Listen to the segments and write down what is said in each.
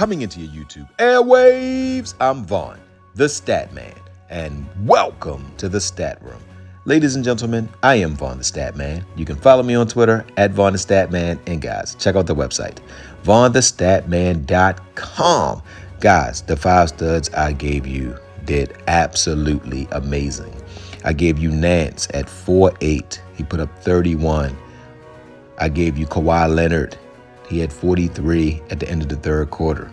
coming into your YouTube airwaves. I'm Vaughn, the Statman, and welcome to the Stat Room. Ladies and gentlemen, I am Vaughn the Statman. You can follow me on Twitter at VonnTheStatman, and guys, check out the website, VonnTheStatman.com. Guys, the 5 studs I gave you did absolutely amazing. I gave you Nance at 4.8. He put up 31. I gave you Kawhi Leonard. He had 43 at the end of the third quarter.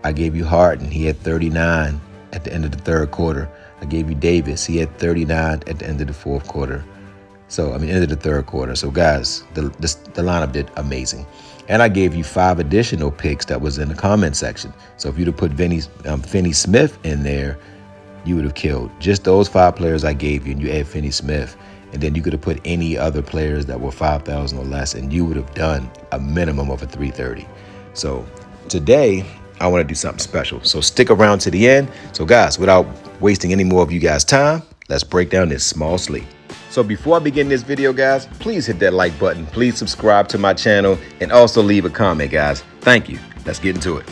I gave you Harden. He had 39 at the end of the third quarter. I gave you Davis. He had 39 at the end of the fourth quarter. End of the third quarter. So, guys, the lineup did amazing. And I gave you 5 additional picks that was in the comment section. So if you'd have put Finney Smith in there, you would have killed. Just those 5 players I gave you, and you add Finney Smith. And then you could have put any other players that were 5,000 or less, and you would have done a minimum of a 330. So today, I want to do something special. So stick around to the end. So guys, without wasting any more of you guys' time, let's break down this small slate. So before I begin this video, guys, please hit that like button. Please subscribe to my channel and also leave a comment, guys. Thank you. Let's get into it.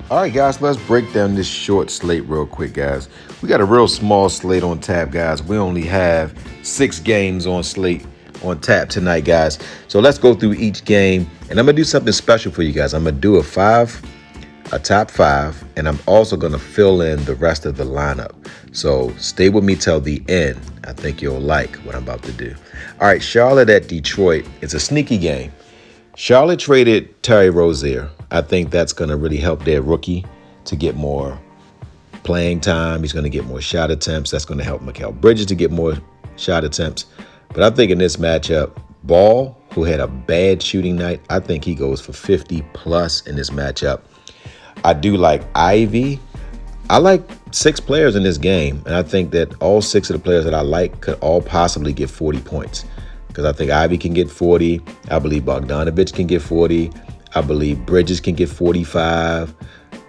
All right, guys, let's break down this short slate real quick, guys. We got a real small slate on tap, guys. We only have 6 games on slate on tap tonight, guys. So let's go through each game, and I'm going to do something special for you guys. I'm going to do a top 5, and I'm also going to fill in the rest of the lineup. So stay with me till the end. I think you'll like what I'm about to do. All right, Charlotte at Detroit. It's a sneaky game. Charlotte traded Terry Rozier. I think that's going to really help their rookie to get more playing time. He's going to get more shot attempts. That's going to help Mikal Bridges to get more shot attempts. But I think in this matchup, Ball, who had a bad shooting night, I think he goes for 50 plus in this matchup. I do like Ivy. I like 6 players in this game, and I think that all 6 of the players that I like could all possibly get 40 points. Because I think Ivy can get 40. I believe Bogdanovich can get 40. I believe Bridges can get 45.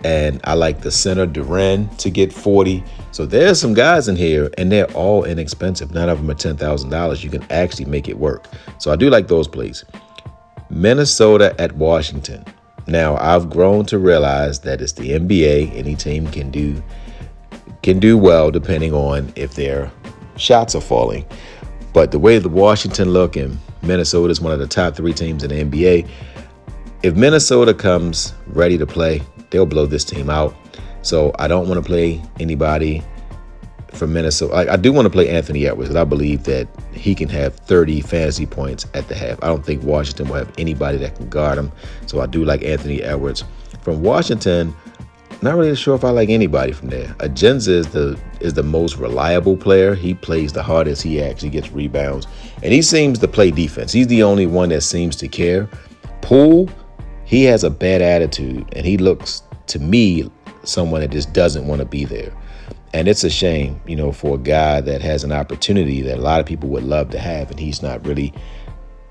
And I like the center, Duren, to get 40. So there's some guys in here, and they're all inexpensive. None of them are $10,000. You can actually make it work. So I do like those plays. Minnesota at Washington. Now, I've grown to realize that it's the NBA. Any team can do well depending on if their shots are falling. But the way the Washington look, and Minnesota is one of the top 3 teams in the NBA, if Minnesota comes ready to play, they'll blow this team out. So I don't want to play anybody from Minnesota. I do want to play Anthony Edwards, because I believe that he can have 30 fantasy points at the half. I don't think Washington will have anybody that can guard him. So I do like Anthony Edwards. From Washington, not really sure if I like anybody from there. Agenza is the most reliable player. He plays the hardest. He actually gets rebounds. And he seems to play defense. He's the only one that seems to care. Poole, he has a bad attitude, and he looks, to me, someone that just doesn't want to be there. And it's a shame, for a guy that has an opportunity that a lot of people would love to have, and he's not really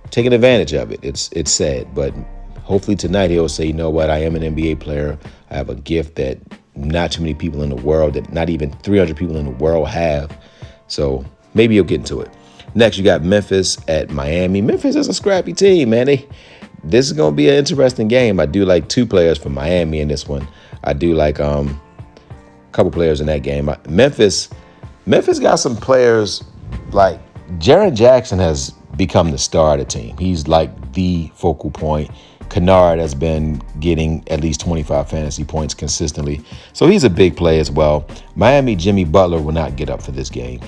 taking advantage of it. It's sad, but hopefully tonight he'll say, you know what, I am an NBA player. I have a gift that not too many people in the world, that not even 300 people in the world have. So maybe he'll get into it. Next, you got Memphis at Miami. Memphis is a scrappy team, man. This is going to be an interesting game. I do like 2 players from Miami in this one. I do like a couple players in that game. Memphis got some players, like Jaren Jackson has become the star of the team. He's like the focal point. Kennard has been getting at least 25 fantasy points consistently. So he's a big play as well. Miami, Jimmy Butler will not get up for this game.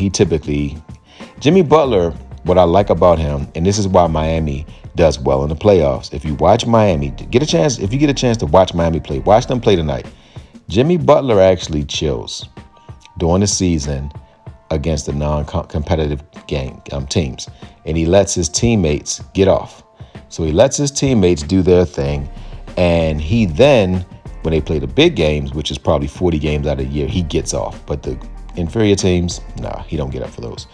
Jimmy Butler, what I like about him, and this is why Miami does well in the playoffs. If you watch Miami, if you get a chance to watch Miami play, watch them play tonight. Jimmy Butler actually chills during the season against the non-competitive teams, and he lets his teammates get off. So he lets his teammates do their thing, and he then, when they play the big games, which is probably 40 games out of the year, he gets off. But the inferior teams, he don't get up for those.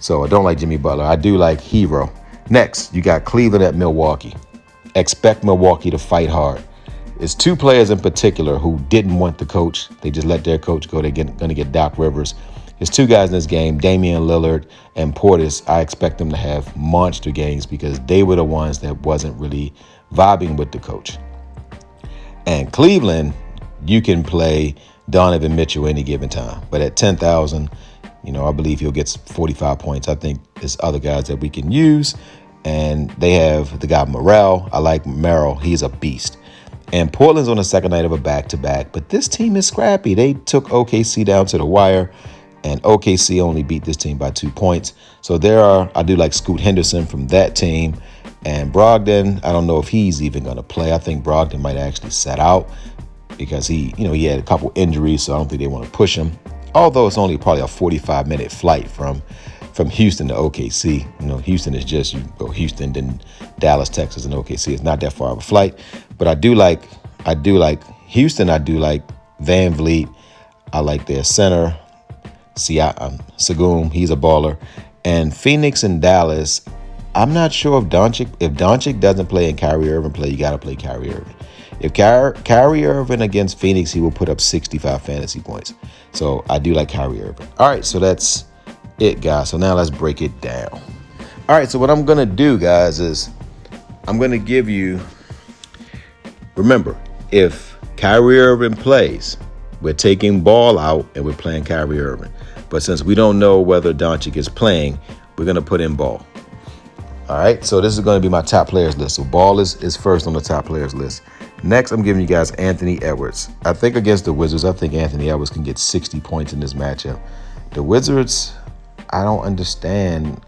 So I don't like Jimmy Butler. I do like Hero. Next, you got Cleveland at Milwaukee. Expect Milwaukee to fight hard. It's 2 players in particular who didn't want the coach. They just let their coach go. They're going to get Doc Rivers. There's 2 guys in this game, Damian Lillard and Portis. I expect them to have monster games because they were the ones that wasn't really vibing with the coach. And Cleveland you can play Donovan Mitchell any given time. But at 10,000, I believe he'll get 45 points. I think there's other guys that we can use. And they have the guy Morrell. I like Merrill. He's a beast. And Portland's on the second night of a back-to-back. But this team is scrappy. They took OKC down to the wire. And OKC only beat this team by 2 points. So I do like Scoot Henderson from that team. And Brogdon, I don't know if he's even going to play. I think Brogdon might actually set out because he had a couple injuries, so I don't think they want to push him. Although it's only probably a 45-minute flight from Houston to OKC. Houston is just, you go Houston, then Dallas, Texas, and OKC. It's not that far of a flight. But I do like Houston. I do like Van Vliet. I like their center, Sagum. He's a baller. And Phoenix and Dallas, I'm not sure if Doncic doesn't play and Kyrie Irving play, you got to play Kyrie Irving. If Kyrie Irving against Phoenix, he will put up 65 fantasy points. So I do like Kyrie Irving. All right, so that's it, guys. So now let's break it down. All right, so what I'm going to do, guys, is I'm going to give you, remember, if Kyrie Irving plays, we're taking Ball out and we're playing Kyrie Irving. But since we don't know whether Doncic is playing, we're going to put in Ball. All right, so this is going to be my top players list. So Ball is first on the top players list. Next, I'm giving you guys Anthony Edwards. I think against the Wizards, I think Anthony Edwards can get 60 points in this matchup. The Wizards, I don't understand.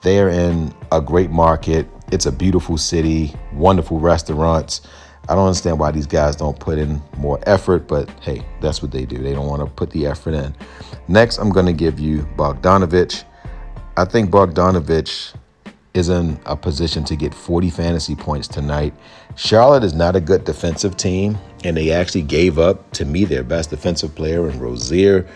They're in a great market. It's a beautiful city, wonderful restaurants. I don't understand why these guys don't put in more effort, but hey, that's what they do. They don't want to put the effort in. Next, I'm going to give you Bogdanović. I think Bogdanović is in a position to get 40 fantasy points tonight. Charlotte is not a good defensive team, and they actually gave up, to me, their best defensive player in Rozier.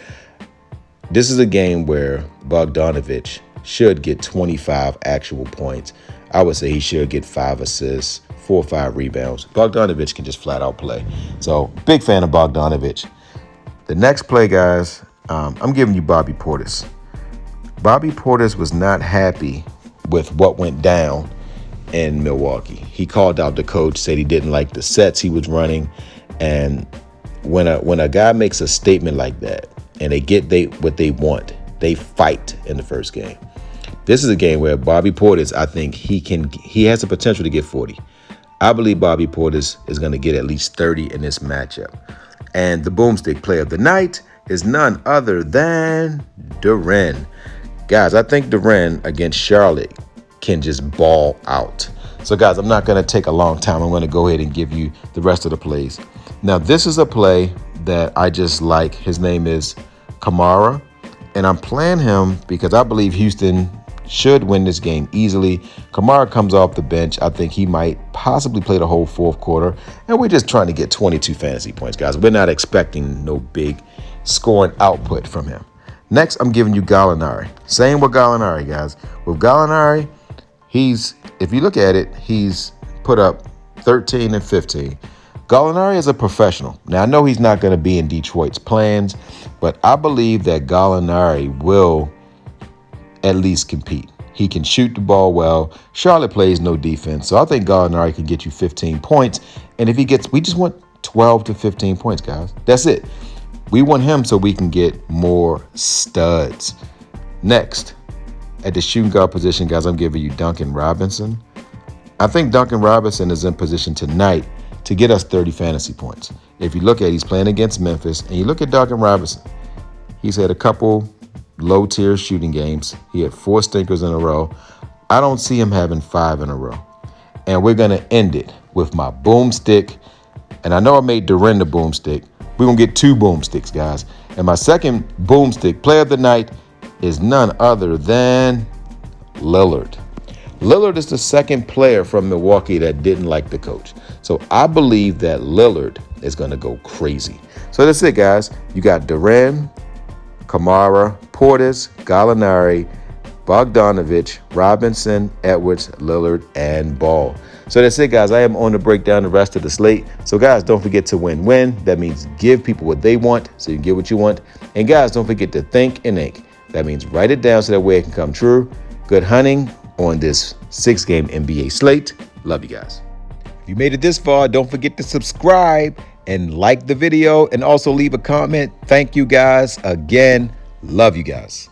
This is a game where Bogdanović should get 25 actual points. I would say he should get 5 assists, 4 or 5 rebounds. Bogdanović can just flat out play. So, big fan of Bogdanović. The next play, guys, I'm giving you Bobby Portis. Bobby Portis was not happy with what went down in Milwaukee. He called out the coach, said he didn't like the sets he was running. And when a guy makes a statement like that and they get what they want, they fight in the first game. This is a game where Bobby Portis, I think he has the potential to get 40. I believe Bobby Portis is going to get at least 30 in this matchup. And the boomstick player of the night is none other than Duren. Guys, I think Duren against Charlotte can just ball out. So, guys, I'm not going to take a long time. I'm going to go ahead and give you the rest of the plays. Now, this is a play that I just like. His name is Kamara, and I'm playing him because I believe Houston should win this game easily. Kamara comes off the bench. I think he might possibly play the whole fourth quarter, and we're just trying to get 22 fantasy points, guys. We're not expecting no big scoring output from him. Next, I'm giving you Gallinari. Same with Gallinari, guys. With Gallinari, if you look at it, he's put up 13 and 15. Gallinari is a professional. Now, I know he's not going to be in Detroit's plans, but I believe that Gallinari will at least compete. He can shoot the ball well. Charlotte plays no defense, so I think Gallinari can get you 15 points. And if we just want 12 to 15 points, guys. That's it. We want him so we can get more studs. Next, at the shooting guard position, guys, I'm giving you Duncan Robinson. I think Duncan Robinson is in position tonight to get us 30 fantasy points. If you look at it, he's playing against Memphis, and you look at Duncan Robinson, he's had a couple low-tier shooting games. He had 4 stinkers in a row. I don't see him having 5 in a row. And we're going to end it with my boomstick. And I know I made Duren the boomstick. We're going to get 2 boomsticks, guys. And my second boomstick player of the night is none other than Lillard. Lillard is the second player from Milwaukee that didn't like the coach. So I believe that Lillard is going to go crazy. So that's it, guys. You got Duren, Kamara, Portis, Gallinari, Bogdanović, Robinson, Edwards, Lillard, and Ball. So that's it, guys. I am on to break down the rest of the slate. So, guys, don't forget to win-win. That means give people what they want so you can get what you want. And, guys, don't forget to think and ink. That means write it down so that way it can come true. Good hunting on this 6-game NBA slate. Love you guys. If you made it this far, don't forget to subscribe and like the video and also leave a comment. Thank you guys again. Love you guys.